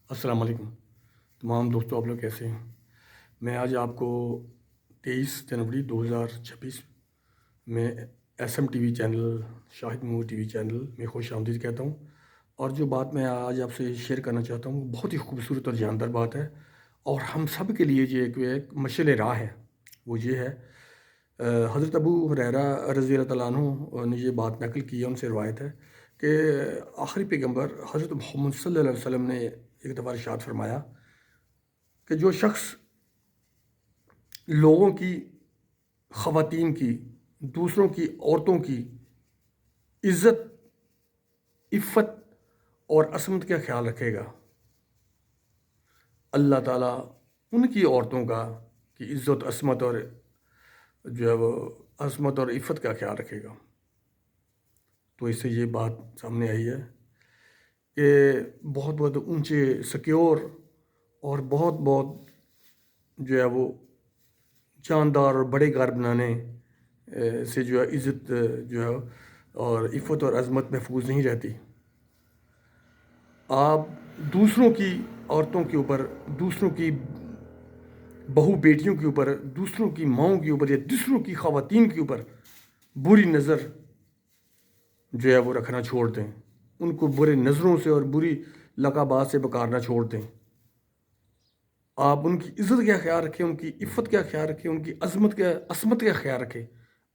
السلام علیکم تمام دوستوں، آپ لوگ کیسے ہیں؟ میں آج آپ کو 23 جنوری 2026 میں S M T V channel, Shahid Mahmood T V channel میں خوش آمدید کہتا ہوں۔ اور جو بات میں آج آپ سے شیئر کرنا چاہتا ہوں وہ بہت ہی خوبصورت اور جاندار بات ہے، اور ہم سب کے لیے یہ ایک مشعل راہ ہے۔ وہ یہ ہے، حضرت ابو ہریرہ رضی اللہ تعالیٰ عنہ نے یہ بات نقل کی ہے، ان سے روایت ہے کہ آخری پیغمبر حضرت محمد صلی اللہ علیہ وسلم نے ایک دفعہ ارشاد فرمایا کہ جو شخص لوگوں کی، خواتین کی، دوسروں کی عورتوں کی عزت، عفت اور عصمت کا خیال رکھے گا، اللہ تعالیٰ ان کی عورتوں کا کی عزت، عصمت اور جو ہے وہ عصمت اور عفت کا خیال رکھے گا۔ تو اس سے یہ بات سامنے آئی ہے کہ بہت بہت اونچے، سیکیور اور بہت بہت جو ہے وہ جاندار اور بڑے گھر بنانے سے جو ہے عزت جو ہے اور عفت اور عظمت محفوظ نہیں رہتی۔ آپ دوسروں کی عورتوں کے اوپر، دوسروں کی بہو بیٹیوں کے اوپر، دوسروں کی ماؤں کے اوپر یا دوسروں کی خواتین کے اوپر بری نظر جو ہے وہ رکھنا چھوڑ دیں، ان کو برے نظروں سے اور بری لقبات سے پکارنا چھوڑ دیں۔ آپ ان کی عزت کا خیال رکھیں، ان کی عفت کا خیال رکھیں، ان کی عصمت کا خیال رکھیں۔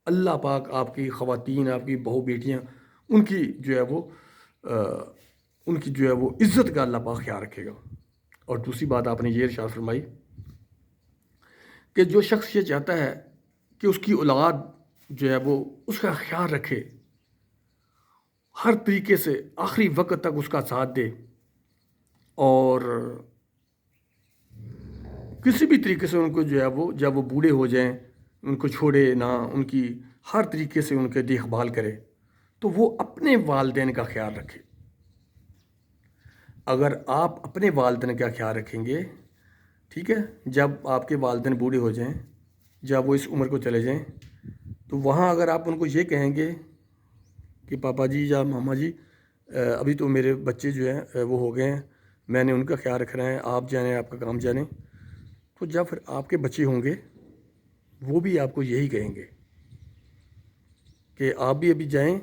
اللہ پاک آپ کی خواتین، آپ کی بہو بیٹیاں، ان کی جو ہے وہ ان کی جو ہے وہ عزت کا اللہ پاک خیال رکھے گا۔ اور دوسری بات آپ نے یہ ارشاد فرمائی کہ جو شخص یہ چاہتا ہے کہ اس کی اولاد جو ہے وہ اس کا خیال رکھے، ہر طریقے سے آخری وقت تک اس کا ساتھ دے، اور کسی بھی طریقے سے ان کو جو ہے وہ جب وہ بوڑھے ہو جائیں ان کو چھوڑے نہ، ان کی ہر طریقے سے ان کے دیکھ بھال کرے، تو وہ اپنے والدین کا خیال رکھے۔ اگر آپ اپنے والدین کا خیال رکھیں گے، ٹھیک ہے، جب آپ کے والدین بوڑھے ہو جائیں، جب وہ اس عمر کو چلے جائیں، تو وہاں اگر آپ ان کو یہ کہیں گے کہ پاپا جی یا ماما جی ابھی تو میرے بچے جو ہیں وہ ہو گئے ہیں، میں نے ان کا خیال رکھنا ہے، آپ جانیں، آپ کا کام جانیں، تو جب پھر آپ کے بچے ہوں گے وہ بھی آپ کو یہی کہیں گے کہ آپ بھی ابھی جائیں،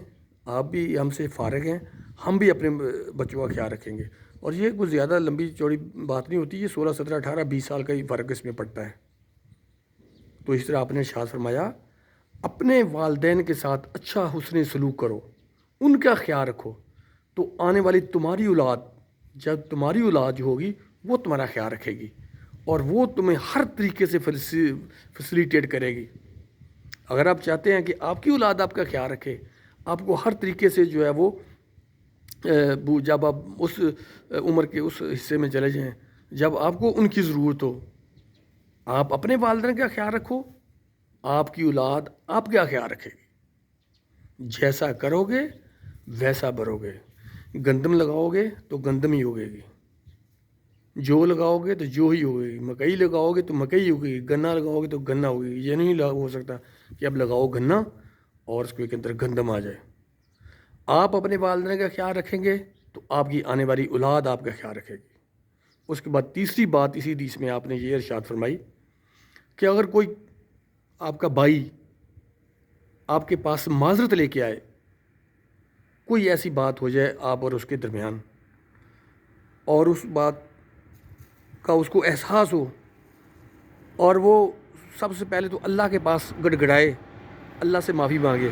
آپ بھی ہم سے فارغ ہیں، ہم بھی اپنے بچوں کا خیال رکھیں گے۔ اور یہ کوئی زیادہ لمبی چوڑی بات نہیں ہوتی، یہ 16 17 18 20 سال کا ہی فرق اس میں پڑتا ہے۔ تو اس طرح آپ نے ارشاد فرمایا اپنے والدین کے ساتھ اچھا حسن سلوک کرو، ان کا خیال رکھو، تو آنے والی تمہاری اولاد، جب تمہاری اولاد جو ہوگی وہ تمہارا خیال رکھے گی، اور وہ تمہیں ہر طریقے سے فیسیلیٹیٹ کرے گی۔ اگر آپ چاہتے ہیں کہ آپ کی اولاد آپ کا خیال رکھے، آپ کو ہر طریقے سے جو ہے وہ جب آپ اس عمر کے اس حصے میں چلے جائیں جب آپ کو ان کی ضرورت ہو، آپ اپنے والدین کا خیال رکھو، آپ کی اولاد آپ کا خیال رکھے گی۔ جیسا کرو گے ویسا بھرو گے، گندم لگاؤ گے تو گندم ہی اگے گی، جو لگاؤ گے تو جو ہی ہوگے گی، مکئی لگاؤ گے تو مکئی ہوگے گی، گنا لگاؤ گے تو گنا ہوگے گی۔ یہ نہیں ہو سکتا کہ اب لگاؤ گنا اور اس کے اندر گندم آ جائے۔ آپ اپنے والدین کا خیال رکھیں گے تو آپ کی آنے والی اولاد آپ کا خیال رکھے گی۔ اس کے بعد تیسری بات اسی حدیث میں آپ نے یہ ارشاد فرمائی کہ اگر کوئی آپ کا بھائی آپ کے پاس معذرت لے کے آئے، کوئی ایسی بات ہو جائے آپ اور اس کے درمیان، اور اس بات کا اس کو احساس ہو، اور وہ سب سے پہلے تو اللہ کے پاس گڑ گڑائے، اللہ سے معافی مانگے،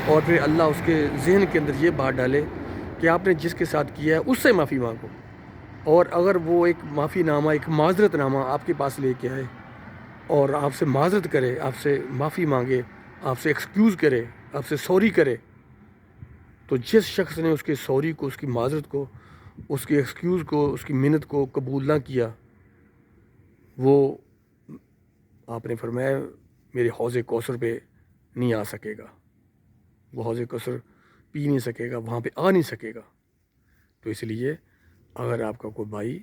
اور پھر اللہ اس کے ذہن کے اندر یہ بات ڈالے کہ آپ نے جس کے ساتھ کیا ہے اس سے معافی مانگو۔ اور اگر وہ ایک معافی نامہ، ایک معذرت نامہ آپ کے پاس لے کے آئے اور آپ سے معذرت کرے، آپ سے معافی مانگے، آپ سے ایکسکیوز کرے، آپ سے سوری کرے، تو جس شخص نے اس کے سوری کو، اس کی معذرت کو، اس کے ایکسکیوز کو، اس کی منت کو قبول نہ کیا، وہ آپ نے فرمایا میرے حوض کوثر پہ نہیں آ سکے گا، وہ حوض کوثر پی نہیں سکے گا، وہاں پہ آ نہیں سکے گا۔ تو اس لیے اگر آپ کا کوئی بھائی،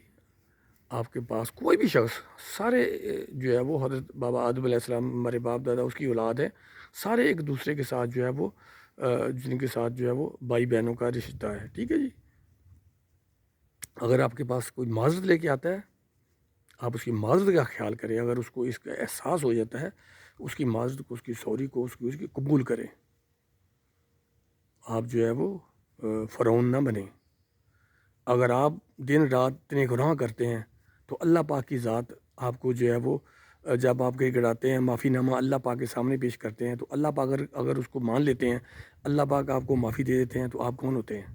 آپ کے پاس کوئی بھی شخص، سارے جو ہے وہ حضرت بابا آدم علیہ السلام ہمارے باپ دادا اس کی اولاد ہے، سارے ایک دوسرے کے ساتھ جو ہے وہ جن کے ساتھ جو ہے وہ بھائی بہنوں کا رشتہ ہے، ٹھیک ہے جی۔ اگر آپ کے پاس کوئی معذرت لے کے آتا ہے، آپ اس کی معذرت کا خیال کریں. اگر اس کو اس کا احساس ہو جاتا ہے، اس کی معذرت کو، اس کی سوری کو، اس کی قبول کریں. آپ جو ہے وہ فرعون نہ بنیں. اگر آپ دن رات اتنے گناہ کرتے ہیں تو اللہ پاک کی ذات آپ کو جو ہے وہ جب آپ کے گڑاتے ہیں، معافی نامہ اللہ پاک کے سامنے پیش کرتے ہیں، تو اللہ پاک اگر اس کو مان لیتے ہیں، اللہ پاک آپ کو معافی دے دیتے ہیں، تو آپ کون ہوتے ہیں؟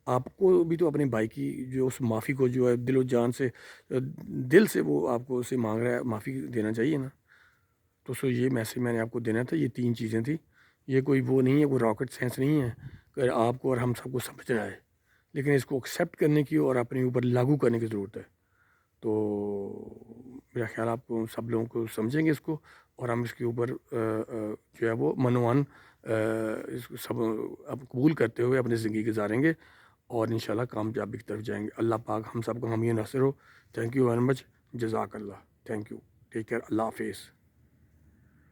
آپ کو بھی تو اپنے بھائی کی جو اس معافی کو جو ہے دل و جان سے، دل سے وہ آپ کو اسے مانگ رہا ہے، معافی دینا چاہیے نا. تو یہ میسیج میں نے آپ کو دینا تھا. یہ 3 چیزیں تھیں. یہ کوئی وہ نہیں ہے، کوئی راکٹ سائنس نہیں ہے کہ آپ کو اور ہم سب کو سمجھنا ہے، لیکن اس کو ایکسیپٹ کرنے کی اور اپنے اوپر لاگو کرنے کی ضرورت ہے. تو میرا خیال آپ کو سب لوگوں کو سمجھیں گے اس کو، اور ہم اس کے اوپر جو ہے وہ منوان اس کو سب اب قبول کرتے ہوئے اپنی زندگی گزاریں گے، اور انشاءاللہ کامیابی کی طرف جائیں گے. اللہ پاک ہم سب کو حامی ناصر ہو. Thank you very much. جزاک اللہ. Thank you. Take care. اللہ حافظ.